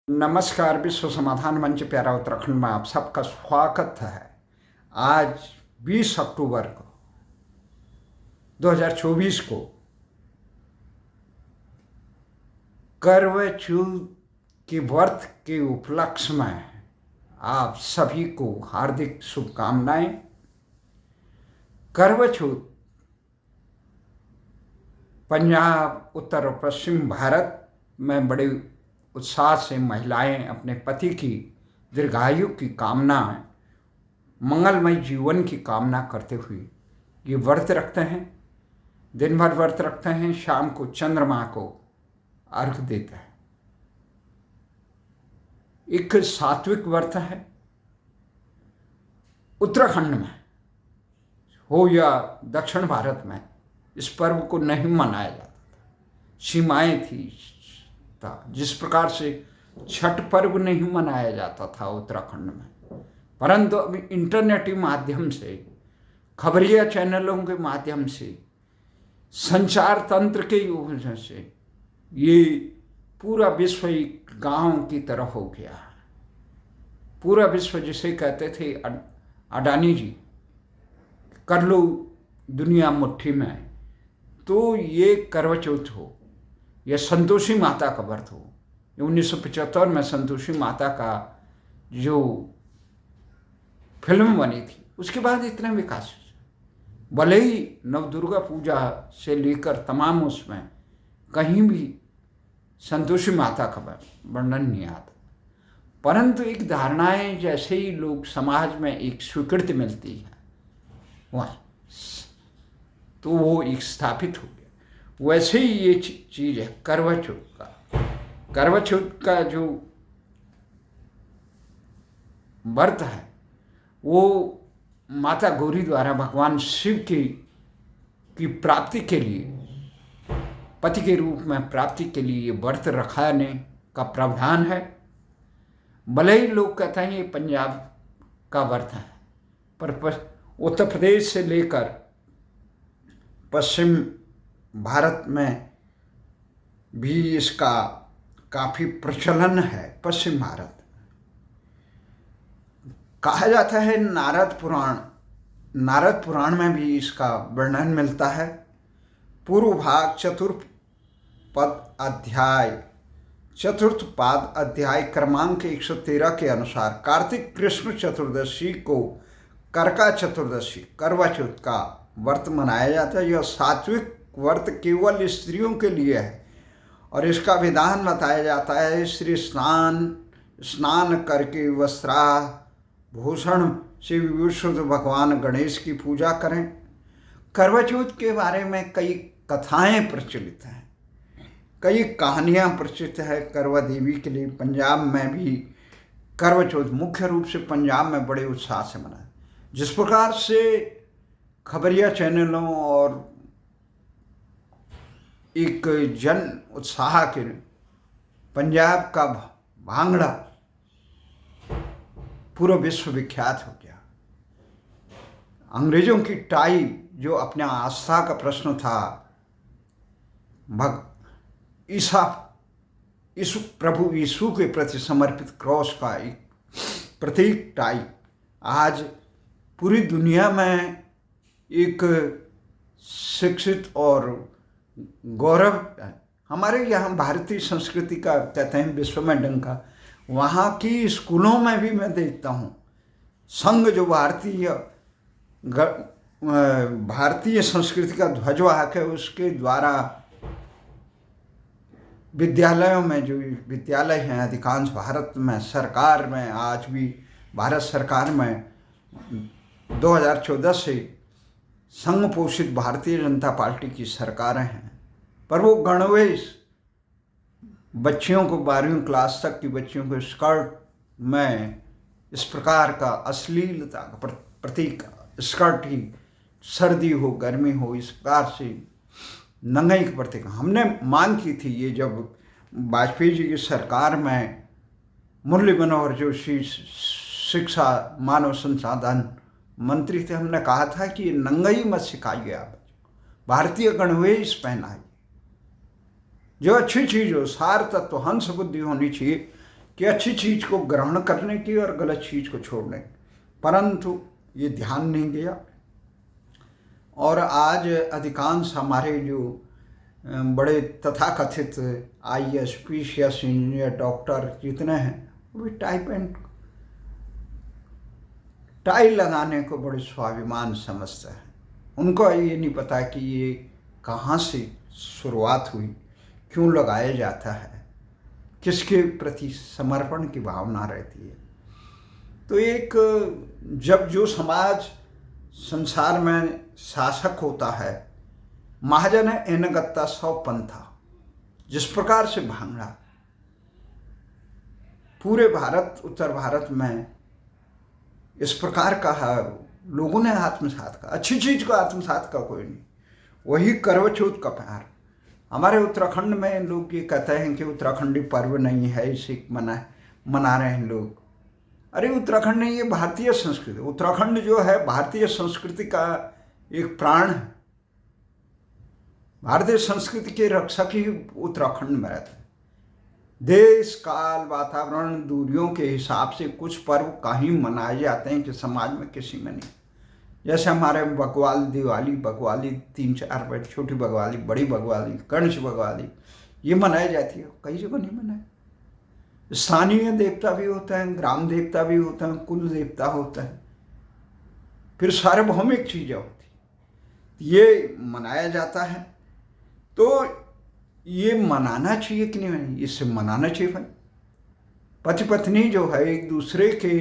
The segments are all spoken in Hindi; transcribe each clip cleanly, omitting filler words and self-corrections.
नमस्कार। विश्व समाधान मंच प्यारा उत्तराखंड में आप सबका स्वागत है। आज 20 अक्टूबर को 2024 को करवा चौथ के व्रत के उपलक्ष्य में आप सभी को हार्दिक शुभकामनाएं। करवा चौथ पंजाब, उत्तर और पश्चिम भारत में बड़े उत्साह से महिलाएं अपने पति की दीर्घायु की कामना, मंगलमय जीवन की कामना करते हुए ये व्रत रखते हैं। दिन भर व्रत रखते हैं, शाम को चंद्रमा को अर्घ देते हैं। एक सात्विक व्रत है। उत्तराखंड में हो या दक्षिण भारत में इस पर्व को नहीं मनाया जाता था। सीमाएं थी। जिस प्रकार से छठ पर्व नहीं मनाया जाता था उत्तराखंड में, परंतु अब इंटरनेटी माध्यम से, खबरिया चैनलों के माध्यम से, संचार तंत्र के वजह से ये पूरा विश्व एक गांव की तरह हो गया। पूरा विश्व जिसे कहते थे अडानी जी, कर लो दुनिया मुट्ठी में, तो ये करवा चौथ हो या संतोषी माता का व्रत हो। 1975 में संतोषी माता का जो फिल्म बनी थी, उसके बाद इतना विकास, भले ही नवदुर्गा पूजा से लेकर तमाम उसमें कहीं भी संतोषी माता का वर्णन नहीं आता, परंतु एक धारणाएं जैसे ही लोग समाज में एक स्वीकृति मिलती है वह तो वो एक स्थापित हो गया। वैसे ही ये चीज है करवा चौथ का। करवा चौथ का जो व्रत है वो माता गौरी द्वारा भगवान शिव की प्राप्ति के लिए, पति के रूप में प्राप्ति के लिए ये व्रत रखाने का प्रावधान है। भले ही लोग कहते हैं ये पंजाब का व्रत है, पर उत्तर प्रदेश से लेकर पश्चिम भारत में भी इसका काफी प्रचलन है। पश्चिम भारत कहा जाता है, नारद पुराण में भी इसका वर्णन मिलता है। पूर्व भाग चतुर्थ पाद अध्याय क्रमांक 113 के अनुसार कार्तिक कृष्ण चतुर्दशी को करका चतुर्दशी, करवा चौथ का व्रत मनाया जाता है। यह सात्विक व्रत केवल स्त्रियों के लिए है और इसका विधान बताया जाता है। श्री स्नान करके वस्त्राभूषण से विभूषित भगवान गणेश की पूजा करें। करवा चौथ के बारे में कई कथाएं प्रचलित हैं, कई कहानियां प्रचलित है करवा देवी के लिए। पंजाब में भी करवा चौथ मुख्य रूप से पंजाब में बड़े उत्साह से मनाया। जिस प्रकार से खबरिया चैनलों और एक जन उत्साह के पंजाब का भांगड़ा पूरा विश्व विख्यात हो गया। अंग्रेजों की टाई जो अपने आस्था का प्रश्न था, प्रभु यीशु के प्रति समर्पित क्रॉस का एक प्रतीक टाई, आज पूरी दुनिया में एक शिक्षित और गौरव है। हमारे यहाँ भारतीय संस्कृति का कहते हैं विश्व में डंका। वहाँ की स्कूलों में भी मैं देखता हूँ संघ जो भारतीय संस्कृति का ध्वजवाहक है, उसके द्वारा विद्यालयों में, जो विद्यालय हैं अधिकांश भारत में, सरकार में, आज भी भारत सरकार में 2014 से संघ पोषित भारतीय जनता पार्टी की सरकारें हैं, पर वो गणवेश बच्चियों को 12वीं क्लास तक की बच्चियों को स्कर्ट में इस प्रकार का अश्लीलता का प्रतीक, स्कर्ट ही सर्दी हो गर्मी हो इस प्रकार से नंगाई का प्रतीक। हमने मांग की थी ये, जब वाजपेयी जी की सरकार में मुरली मनोहर जोशी शिक्षा मानव संसाधन मंत्री थे, हमने कहा था कि नंगाई मत सिखाइए, आप भारतीय गणवेश पहनाइए। जो अच्छी चीज हो, सार तत्व, हंस बुद्धि होनी चाहिए कि अच्छी चीज को ग्रहण करने की और गलत चीज को छोड़ने की, परंतु ये ध्यान नहीं दिया। और आज अधिकांश हमारे जो बड़े तथाकथित IAS, PCS इंजीनियर, डॉक्टर जितने हैं, वो भी टाई लगाने को बड़े स्वाभिमान समझते हैं। उनको ये नहीं पता कि ये कहाँ से शुरुआत हुई, क्यों लगाया जाता है, किसके प्रति समर्पण की भावना रहती है। तो एक जब जो समाज संसार में शासक होता है, महाजन एनगत्ता 100 पंथा, जिस प्रकार से भांगड़ा पूरे भारत, उत्तर भारत में इस प्रकार का है, लोगों ने आत्मसात का, अच्छी चीज को आत्मसात का कोई नहीं। वही करवचौथ का प्यार। हमारे उत्तराखंड में लोग ये कहते हैं कि उत्तराखंडी पर्व नहीं है, इसे मना रहे हैं लोग। अरे उत्तराखंड नहीं, ये भारतीय संस्कृति। उत्तराखंड जो है भारतीय संस्कृति का एक प्राण है। भारतीय संस्कृति के रक्षक ही उत्तराखंड में रहते हैं। देश, काल, वातावरण, दूरियों के हिसाब से कुछ पर्व कहीं मनाए जाते हैं कि समाज में किसी में नहीं। जैसे हमारे बग्वाल, दिवाली 3-4 बजे, छोटी बग्वाली, बड़ी बग्वाली, गणेश बग्वाली, ये मनाई जाती है। कई जगह नहीं मनाए। स्थानीय देवता भी होता है, ग्राम देवता भी होता है, कुल देवता होता है, फिर सार्वभौमिक चीजें होती, ये मनाया जाता है। तो ये मनाना चाहिए कि नहीं? इससे मनाना चाहिए भाई। पति पत्नी जो है एक दूसरे के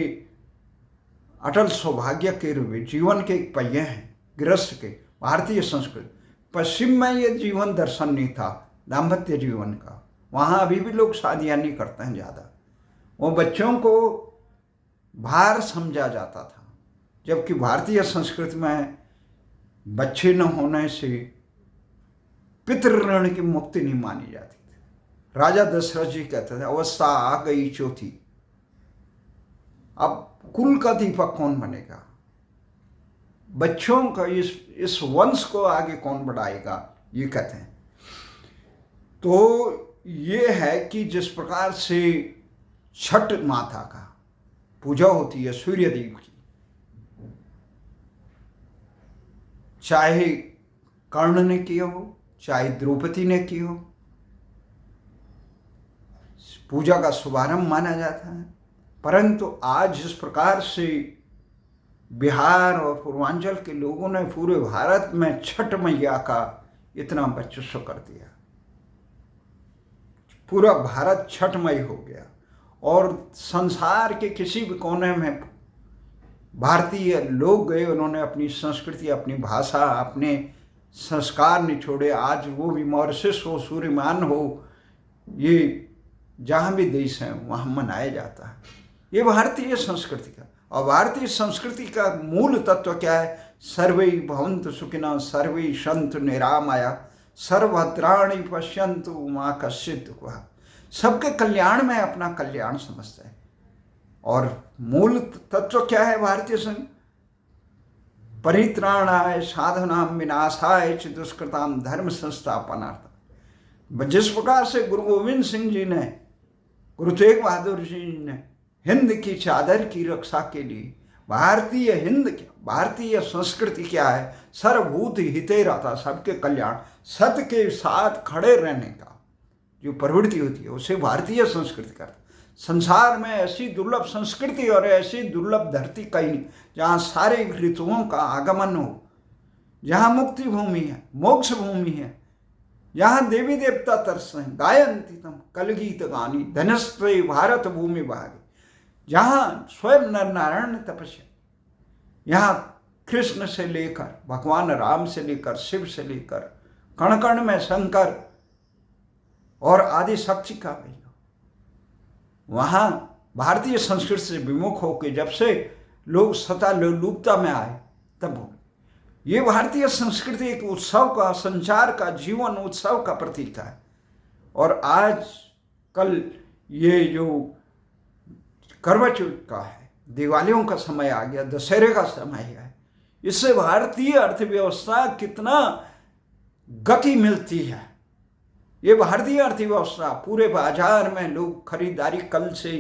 अटल सौभाग्य के रूप जीवन के एक पहिए हैं, गृहस्थ के। भारतीय संस्कृति, पश्चिम में ये जीवन दर्शन नहीं था दाम्पत्य जीवन का। वहाँ अभी भी लोग शादियाँ नहीं करते हैं ज़्यादा। वो बच्चों को भार समझा जाता था, जबकि भारतीय संस्कृति में बच्चे न होने से पितृ ऋण की मुक्ति नहीं मानी जाती थी। राजा दशरथ जी कहते थे, अवस्था आ गई चौथी, अब कुल का दीपक कौन बनेगा? बच्चों का इस वंश को आगे कौन बढ़ाएगा, ये कहते हैं। तो ये है कि जिस प्रकार से छठ माता का पूजा होती है, सूर्य देव की, चाहे कर्ण ने किया हो, चाहे द्रौपदी ने की हो, पूजा का शुभारंभ माना जाता है। परंतु आज जिस प्रकार से बिहार और पूर्वांचल के लोगों ने पूरे भारत में छठ मैया का इतना वर्चस्व कर दिया, पूरा भारत छठमय हो गया, और संसार के किसी भी कोने में भारतीय लोग गए, उन्होंने अपनी संस्कृति, अपनी भाषा, अपने संस्कार नहीं छोड़े। आज वो भी मॉरिशस हो, सूर्यमान हो, ये जहाँ भी देश हैं वहाँ मनाया जाता है। ये भारतीय संस्कृति का, और भारतीय संस्कृति का मूल तत्व क्या है? सर्वे भवन्तु सुखिनः, सर्वे सन्तु निरामया, सर्वभद्राणि पश्यन्तु मा कश्चित् दुःखभाग्। सबके कल्याण में अपना कल्याण समझता है। और मूल तत्व क्या है भारतीय संघ? परित्राणाय साधनाम विनाशाय च दुष्कृताम धर्म संस्थापनार्थ। जिस प्रकार से गुरु गोविंद सिंह जी ने, गुरु तेग बहादुर जी ने हिंद की चादर की रक्षा के लिए, भारतीय हिंद क्या, भारतीय संस्कृति क्या है? सर्वभूत हिते रहता, सबके कल्याण, सत्य के साथ खड़े रहने का जो प्रवृत्ति होती है, उसे भारतीय संस्कृति करता। संसार में ऐसी दुर्लभ संस्कृति और ऐसी दुर्लभ धरती कहीं नहीं, जहाँ सारे ऋतुओं का आगमन हो, जहाँ मुक्ति भूमि है, मोक्ष भूमि है, जहाँ देवी देवता तरस हैं, गायन्ति तम कलगीत गानी धनस्त्रे भारत भूमि भागी, जहाँ स्वयं नर नारायण तपस्या, यहाँ कृष्ण से लेकर भगवान राम से लेकर शिव से लेकर कण कण में शंकर और आदि शक्ति का भी, वहाँ भारतीय संस्कृति से विमुख होकर जब से लोग सता लोलुपता में आए, तब हो। ये भारतीय संस्कृति एक उत्सव का, संचार का, जीवन उत्सव का प्रतीक है। और आज कल ये जो करवा चौथ का है, दिवालियों का समय आ गया, दशहरे का समय है, इससे भारतीय अर्थव्यवस्था कितना गति मिलती है। ये भारतीय अर्थव्यवस्था, पूरे बाजार में लोग खरीदारी कल से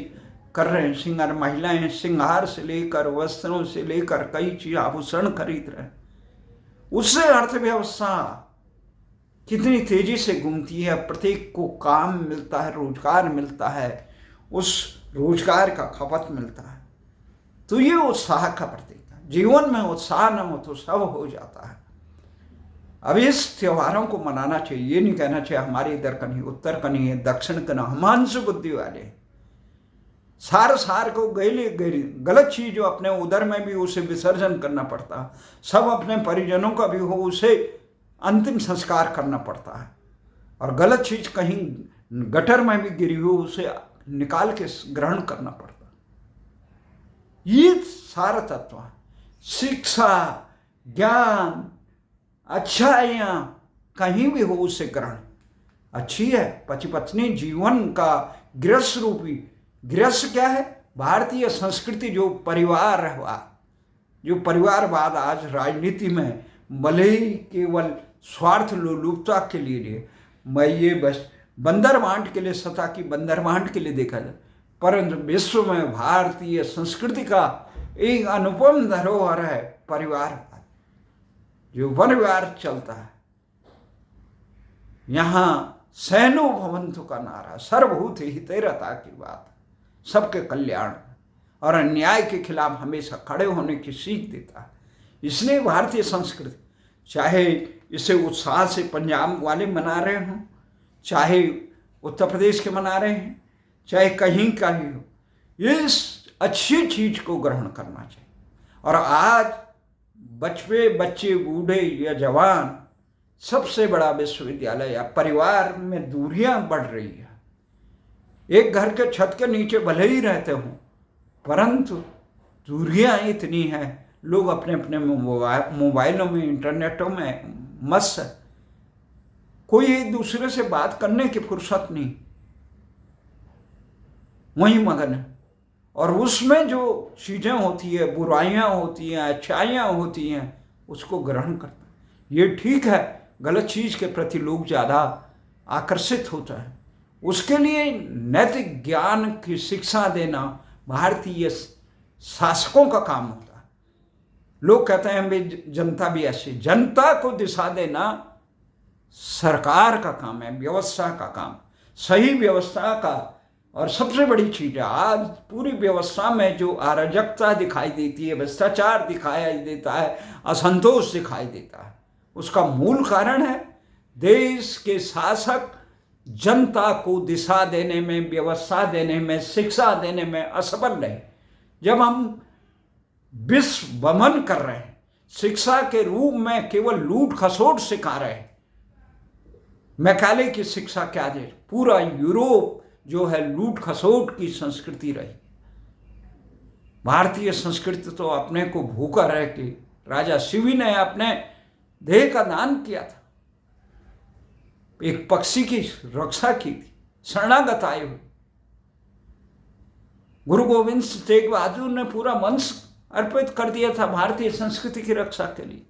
कर रहे हैं। सिंगार महिलाएं श्रृंगार से लेकर वस्त्रों से लेकर कई चीज आभूषण खरीद रहे हैं। उससे अर्थव्यवस्था कितनी तेजी से घूमती है, प्रत्येक को काम मिलता है, रोजगार मिलता है, उस रोजगार का खपत मिलता है। तो ये उत्साह का प्रतीक है। जीवन में उत्साह न हो तो सब हो जाता है। अब इस त्योहारों को मनाना चाहिए। ये नहीं कहना चाहिए हमारे इधर का नहीं, उत्तर का नहीं है, दक्षिण का ना, हमांशु बुद्धि वाले सार को गलत चीज जो अपने उदर में भी उसे विसर्जन करना पड़ता, सब अपने परिजनों का भी हो उसे अंतिम संस्कार करना पड़ता है, और गलत चीज कहीं गटर में भी गिरी हो उसे निकाल के ग्रहण करना पड़ता। ये सारा तत्व है। शिक्षा, ज्ञान, अच्छाइयाँ कहीं भी हो उसे ग्रहण अच्छी है। पति पत्नी जीवन का गृहस्थ रूपी, गृहस्थ क्या है? भारतीय संस्कृति जो परिवार है, जो परिवारवाद आज राजनीति में भले ही केवल स्वार्थ लोलुपता के लिए, मैं ये बस बंदरबांट के लिए, सत्ता की बंदरबांट के लिए देखा जाए, परंतु विश्व में भारतीय संस्कृति का एक अनुपम धरोहर है परिवार, जो परिवार चलता है। यहाँ सैनो भवन्तु का नारा, सर्वभूत हितैरता की बात, सबके कल्याण और अन्याय के खिलाफ हमेशा खड़े होने की सीख देता है। इसलिए भारतीय संस्कृति, चाहे इसे उत्साह से पंजाब वाले मना रहे हों, चाहे उत्तर प्रदेश के मना रहे हैं, चाहे कहीं का ही हो, इस अच्छी चीज को ग्रहण करना चाहिए। और आज बच्चे बूढ़े या जवान, सबसे बड़ा विश्वविद्यालय या परिवार में दूरियां बढ़ रही है। एक घर के छत के नीचे भले ही रहते हों, परंतु दूरियां इतनी हैं, लोग अपने अपने मोबाइलों में, इंटरनेटों में मस्त है, कोई एक दूसरे से बात करने की फुर्सत नहीं, वहीं मगन है। और उसमें जो चीजें होती है, बुराइयां होती हैं, अच्छाइयां होती हैं, उसको ग्रहण करता है। ये ठीक है, गलत चीज के प्रति लोग ज्यादा आकर्षित होता है। उसके लिए नैतिक ज्ञान की शिक्षा देना भारतीय शासकों का काम होता है। लोग कहते हैं भाई जनता भी ऐसी, जनता को दिशा देना सरकार का काम है, व्यवस्था का काम, सही व्यवस्था का। और सबसे बड़ी चीज है, आज पूरी व्यवस्था में जो अराजकता दिखाई देती है, भ्रष्टाचार दिखाई देता है, असंतोष दिखाई देता है, उसका मूल कारण है देश के शासक जनता को दिशा देने में, व्यवस्था देने में, शिक्षा देने में असफल रहे। जब हम विश्व भ्रमण कर रहे हैं, शिक्षा के रूप में केवल लूट खसोट सिखा रहे हैं, मैकाले की शिक्षा क्या दे, पूरा यूरोप जो है लूट खसोट की संस्कृति रही। भारतीय संस्कृति तो अपने को भूखा रह के, राजा शिवी ने अपने देह का दान किया था, एक पक्षी की रक्षा की थी, शरणागत आए हुए। गुरु गोविंद तेग बहादुर ने पूरा वंश अर्पित कर दिया था भारतीय संस्कृति की रक्षा के लिए।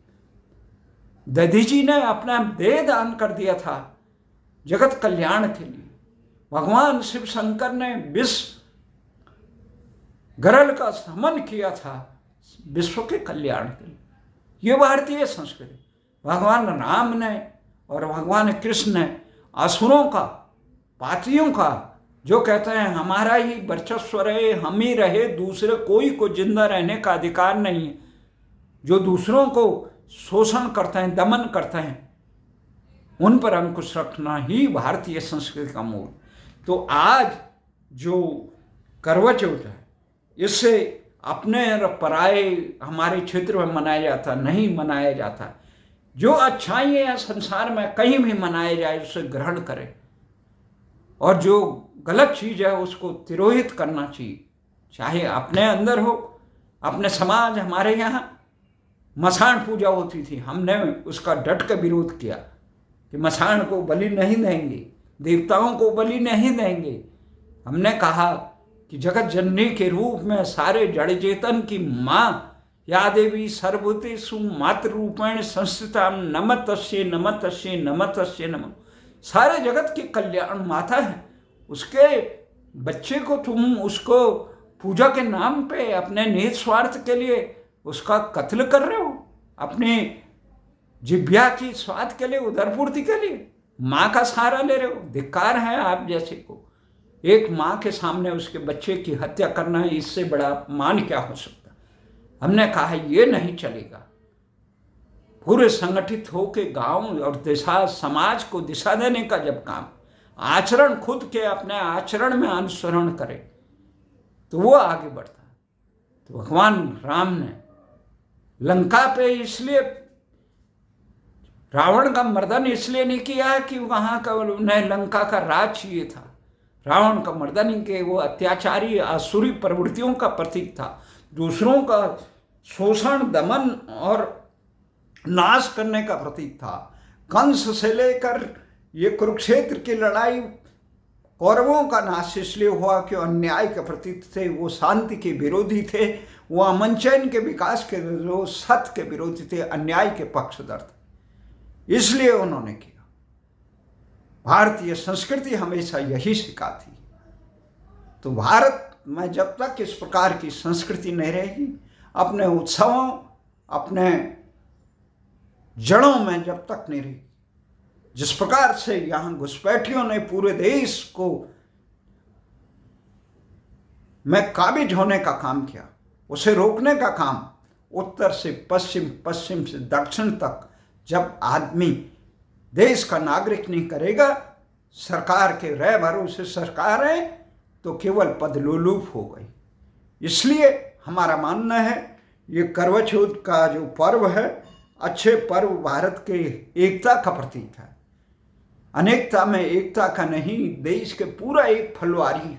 दधी जी ने अपना देह दान कर दिया था जगत कल्याण के लिए। भगवान शिव शंकर ने विश्व गरल का समन किया था विश्व के कल्याण के लिए। ये भारतीय संस्कृति। भगवान राम ने और भगवान कृष्ण ने असुरों का, पापियों का, जो कहते हैं हमारा ही वर्चस्व रहे, हम ही रहे, दूसरे कोई को जिंदा रहने का अधिकार नहीं है, जो दूसरों को शोषण करते हैं, दमन करते हैं, उन पर अंकुश रखना ही भारतीय संस्कृति का मूल। तो आज जो करवा चौथ है, इससे अपने और पराये हमारे क्षेत्र में मनाया जाता नहीं, मनाया जाता। जो अच्छाई है संसार में कहीं भी मनाया जाए उसे ग्रहण करें, और जो गलत चीज है उसको तिरोहित करना चाहिए, चाहे अपने अंदर हो, अपने समाज। हमारे यहाँ मसान पूजा होती थी, हमने उसका डट कर विरोध किया कि मसान को बलि नहीं देंगे, देवताओं को बलि नहीं देंगे। हमने कहा कि जगत जननी के रूप में सारे जड़ चेतन की माँ या देवी सर्वभूतेषु मातृरूपेण संस्थिता नमस्तस्यै नमस्तस्यै नमस्तस्यै नमः, सारे जगत की कल्याण माता है, उसके बच्चे को तुम उसको पूजा के नाम पे अपने निहित स्वार्थ के लिए उसका कत्ल कर रहे हो, अपनी जिभ्या की स्वाद के लिए, उदरपूर्ति के लिए माँ का सहारा ले रहे हो। धिक्कार है आप जैसे को। एक माँ के सामने उसके बच्चे की हत्या करना है, इससे बड़ा अपमान क्या हो सकता। हमने कहा है ये नहीं चलेगा। पूरे संगठित होके गांव और दिशा समाज को दिशा देने का जब काम, आचरण खुद के अपने आचरण में अनुसरण करे तो वो आगे बढ़ता है। तो भगवान राम ने लंका पे इसलिए रावण का मर्दन इसलिए नहीं किया कि वहां का उन्हें लंका का राज चाहिए था। रावण का मर्दन ही के वो अत्याचारी आसुरी प्रवृत्तियों का प्रतीक था, दूसरों का शोषण दमन और नाश करने का प्रतीक था। कंस से लेकर ये कुरुक्षेत्र की लड़ाई कौरवों का नाश इसलिए हुआ कि अन्याय के प्रतीक थे, वो शांति के विरोधी थे, वो अमन के विकास के जो सत्य के विरोधी थे, अन्याय के पक्षधर थे, इसलिए उन्होंने किया। भारतीय संस्कृति हमेशा यही सिखाती है। तो भारत में जब तक इस प्रकार की संस्कृति नहीं रहेगी, अपने उत्सवों अपने जड़ों में जब तक नहीं रहेगी, जिस प्रकार से यहां घुसपैठियों ने पूरे देश को में काबिज होने का काम किया, उसे रोकने का काम उत्तर से पश्चिम, पश्चिम से दक्षिण तक जब आदमी देश का नागरिक नहीं करेगा, सरकार के रह भरोसे सरकार है तो केवल पदलोलुप हो गई। इसलिए हमारा मानना है ये करवा चौथ का जो पर्व है, अच्छे पर्व भारत के एकता का प्रतीक है। अनेकता में एकता का नहीं, देश के पूरा एक फलवारी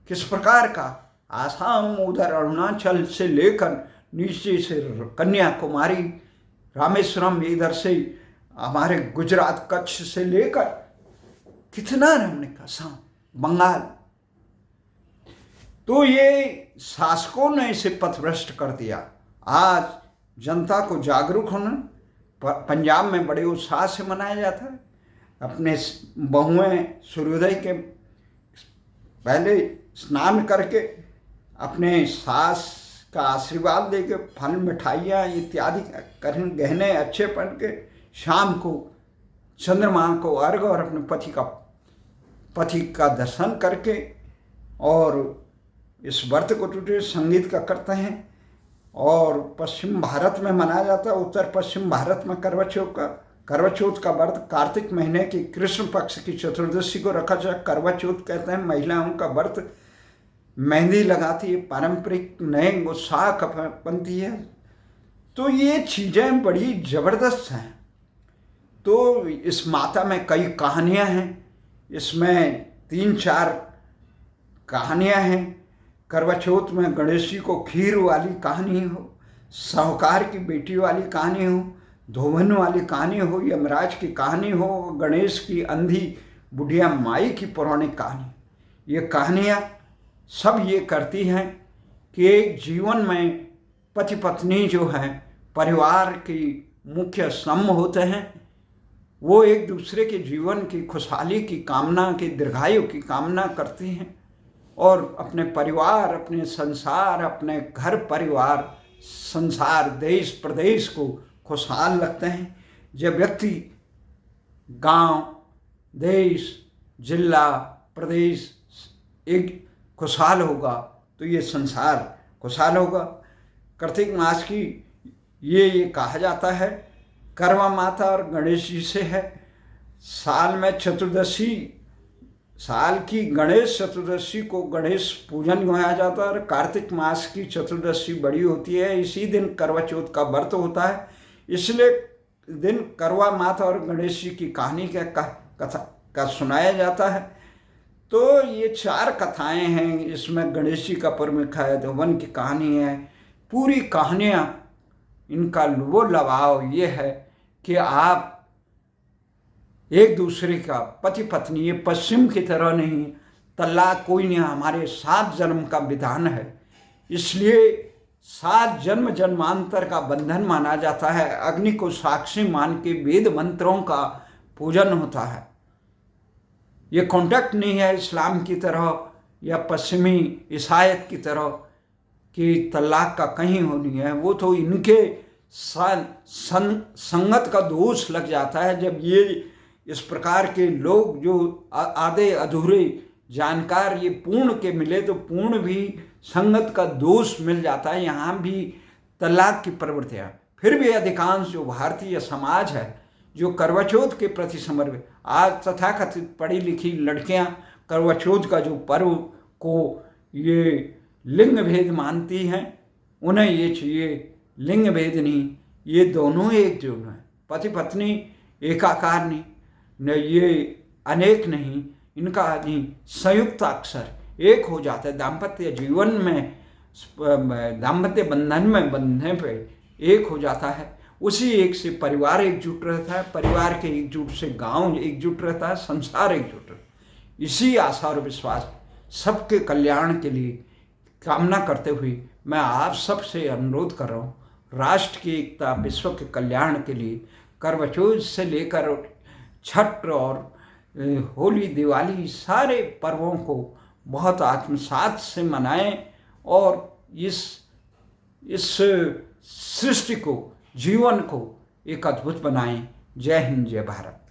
किस प्रकार का, आसाम उधर अरुणाचल से लेकर नीचे से कन्याकुमारी, रामेश्वरम, इधर से हमारे गुजरात कच्छ से लेकर कितना रमणीक असम, बंगाल। तो ये शासकों ने इसे पथभ्रष्ट कर दिया। आज जनता को जागरूक होना, पंजाब में बड़े उत्साह से मनाया जाता है। अपने बहुएं सूर्योदय के पहले स्नान करके अपने सास का आशीर्वाद लेके फल मिठाइयाँ इत्यादि करें, गहने अच्छे पहन के शाम को चंद्रमा को अर्घ और अपने पति का दर्शन करके और इस व्रत को टूटे संगीत का करते हैं। और पश्चिम भारत में मनाया जाता है, उत्तर पश्चिम भारत में करवा चौथ का व्रत कार्तिक महीने की कृष्ण पक्ष की चतुर्दशी को रखा जाए। करवा चौथ कहते हैं महिलाओं का व्रत, मेहंदी लगाती है, पारंपरिक नए उत्साह का बनती है। तो ये चीज़ें बड़ी ज़बरदस्त हैं। तो इस माता में कई कहानियां हैं, इसमें 3-4 कहानियां हैं। करवा चौथ में गणेश जी को खीर वाली कहानी हो, साहूकार की बेटी वाली कहानी हो, धोवन वाली कहानी हो, यमराज की कहानी हो, गणेश की अंधी बुढ़िया माई की पौराणिक कहानी, ये कहानियाँ सब ये करती हैं कि एक जीवन में पति पत्नी जो है परिवार की मुख्य स्तंभ होते हैं, वो एक दूसरे के जीवन की खुशहाली की कामना, की दीर्घायु की कामना करते हैं और अपने परिवार, अपने संसार, अपने घर परिवार, संसार, देश प्रदेश को खुशहाल रखते हैं। जब व्यक्ति गांव, देश, जिला, प्रदेश एक खुशहाल होगा तो ये संसार खुशहाल होगा। कार्तिक मास की ये कहा जाता है करवा माता और गणेश जी से है। साल में चतुर्दशी, साल की गणेश चतुर्दशी को गणेश पूजन मनाया जाता है और कार्तिक मास की चतुर्दशी बड़ी होती है। इसी दिन करवा चौथ का व्रत होता है, इसलिए दिन करवा माता और गणेश जी की कहानी का सुनाया जाता है। तो ये 4 कथाएं हैं, इसमें गणेश जी का प्रमुख है, धोवन की कहानी है। पूरी कहानियाँ इनका वो लगाव ये है कि आप एक दूसरे का पति पत्नी, ये पश्चिम की तरह नहीं, तलाक कोई नहीं, हमारे 7 जन्म का विधान है, इसलिए 7 जन्म जन्मांतर का बंधन माना जाता है। अग्नि को साक्षी मान के वेद मंत्रों का पूजन होता है। ये कॉन्टैक्ट नहीं है इस्लाम की तरह या पश्चिमी ईसाइत की तरह कि तलाक का कहीं हो नहीं है। वो तो इनके संगत का दोष लग जाता है जब ये इस प्रकार के लोग जो आधे अधूरे जानकार ये पूर्ण के मिले तो पूर्ण भी संगत का दोष मिल जाता है। यहाँ भी तलाक की प्रवृत्तियाँ, फिर भी अधिकांश जो भारतीय समाज है जो करवा चौथ के प्रति समर्पित, आज तथाकथित पढ़ी लिखी लड़कियाँ करवा चौथ का जो पर्व को ये लिंग भेद मानती हैं, उन्हें ये चाहिए लिंग भेद नहीं, ये दोनों एकजुट हैं। पति पत्नी एकाकार नहीं, न ये अनेक नहीं, इनका नहीं, संयुक्त अक्षर एक हो जाता है। दाम्पत्य जीवन में, दाम्पत्य बंधन में बंधने पे एक हो जाता है। उसी एक से परिवार एकजुट रहता है, परिवार के एकजुट से गांव एकजुट रहता है, संसार एकजुट रहता है। इसी आशा और विश्वास सबके कल्याण के लिए कामना करते हुए मैं आप सबसे अनुरोध कर रहा हूँ, राष्ट्र की एकता, विश्व के कल्याण के लिए करवा चौथ से लेकर छठ और होली, दिवाली, सारे पर्वों को बहुत आत्मसात से मनाएं और इस सृष्टि को, जीवन को एक अद्भुत बनाएं। जय हिंद, जय भारत।